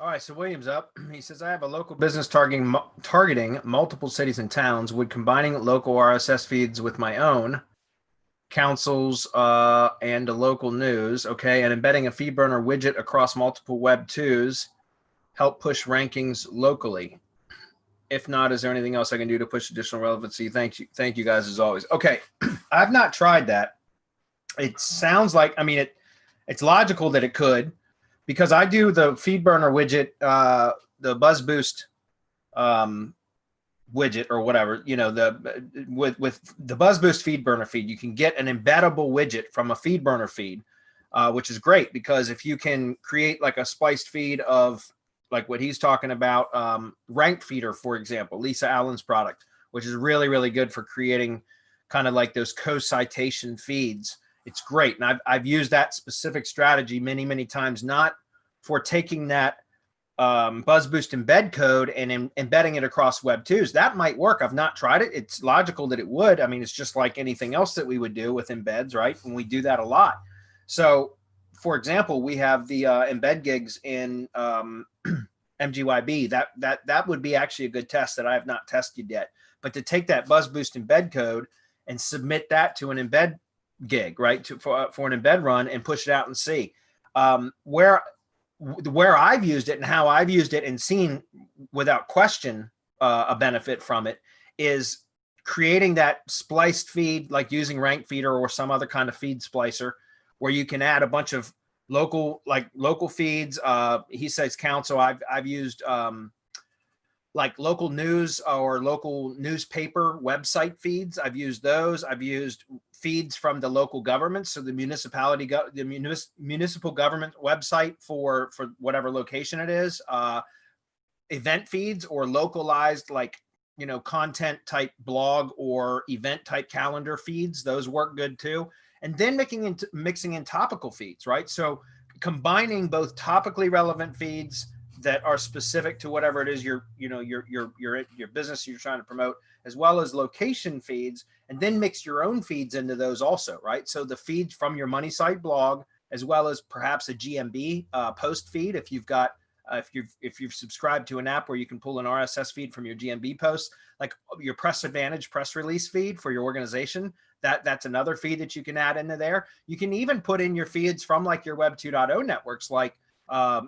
All right, so William's up. He says, I have a local business targeting multiple cities and towns. Would combining local RSS feeds with my own councils and the local news, okay, and embedding a Feedburner widget across multiple Web 2s help push rankings locally? If not, is there anything else I can do to push additional relevancy? Thank you guys as always. Okay, I've not tried that. It sounds like, I mean, it's logical that it could, because I do the Feedburner widget, the Buzz Boost widget or whatever, you know, with the Buzz Boost Feedburner feed, you can get an embeddable widget from a Feedburner feed, which is great, because if you can create like a spliced feed of like what he's talking about, Rank Feeder, for example, Lisa Allen's product, which is really, really good for creating kind of like those co-citation feeds. It's great. And I've used that specific strategy many, many times, not for taking that Buzz Boost embed code and embedding it across Web 2s. That might work. I've not tried it. It's logical that it would. I mean, it's just like anything else that we would do with embeds, right? And we do that a lot. So, for example, we have the embed gigs in MGYB. That would be actually a good test that I have not tested yet. But to take that Buzz Boost embed code and submit that to an embed gig, right, for an embed run, and push it out and see where I've used it and how I've used it and seen without question a benefit from it is creating that spliced feed, like using Rank Feeder or some other kind of feed splicer, where you can add a bunch of local feeds. He says council. I've used like local news or local newspaper website feeds. I've used those. I've used feeds from the local government, so the municipal government website for whatever location it is. Event feeds or localized, like, you know, content type blog or event type calendar feeds. Those work good too. And then mixing in topical feeds, right? So combining both topically relevant feeds that are specific to whatever it is your business you're trying to promote, as well as location feeds, and then mix your own feeds into those also, right? So the feeds from your money site blog, as well as perhaps a GMB post feed, if you've got if you've subscribed to an app where you can pull an RSS feed from your GMB posts, like your Press Advantage press release feed for your organization, that's another feed that you can add into there. You can even put in your feeds from like your Web 2.0 networks, like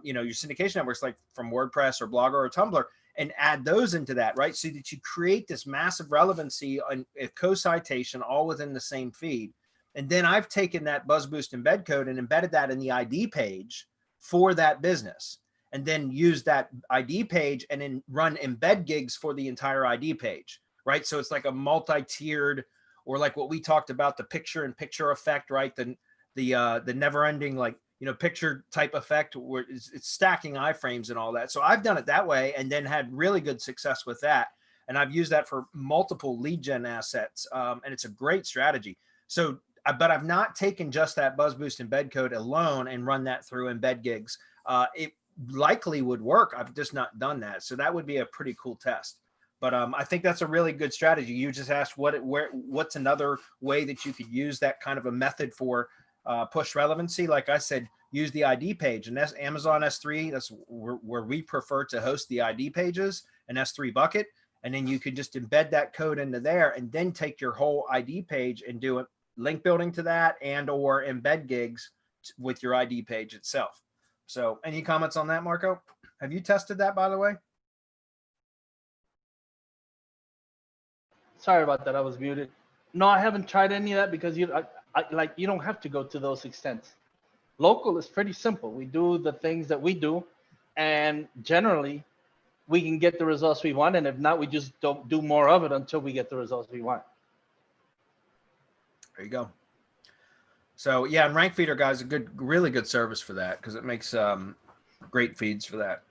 you know, your syndication networks, like from WordPress or Blogger or Tumblr, and add those into that, right? So that you create this massive relevancy on a co-citation all within the same feed. And then I've taken that Buzz Boost embed code and embedded that in the ID page for that business, and then use that ID page and then run embed gigs for the entire ID page, right? So it's like a multi-tiered, or like what we talked about, the picture-in-picture effect, right? The never-ending, like, you know, picture type effect where it's stacking iframes and all that. So I've done it that way and then had really good success with that. And I've used that for multiple lead gen assets. And it's a great strategy. So, but I've not taken just that Buzz Boost embed code alone and run that through embed gigs. It likely would work. I've just not done that. So that would be a pretty cool test. But I think that's a really good strategy. You just asked what's another way that you could use that kind of a method for push relevancy. Like I said, use the ID page, and that's Amazon S3. That's where we prefer to host the ID pages, an S3 bucket. And then you could just embed that code into there and then take your whole ID page and do it link building to that and or embed gigs with your ID page itself. So any comments on that, Marco? Have you tested that, by the way? Sorry about that. I was muted. No, I haven't tried any of that because you don't have to go to those extents. Local is pretty simple. We do the things that we do, and generally we can get the results we want. And if not, we just don't do more of it until we get the results we want. There you go. So yeah, and Rank Feeder, guys, really good service for that, because it makes great feeds for that.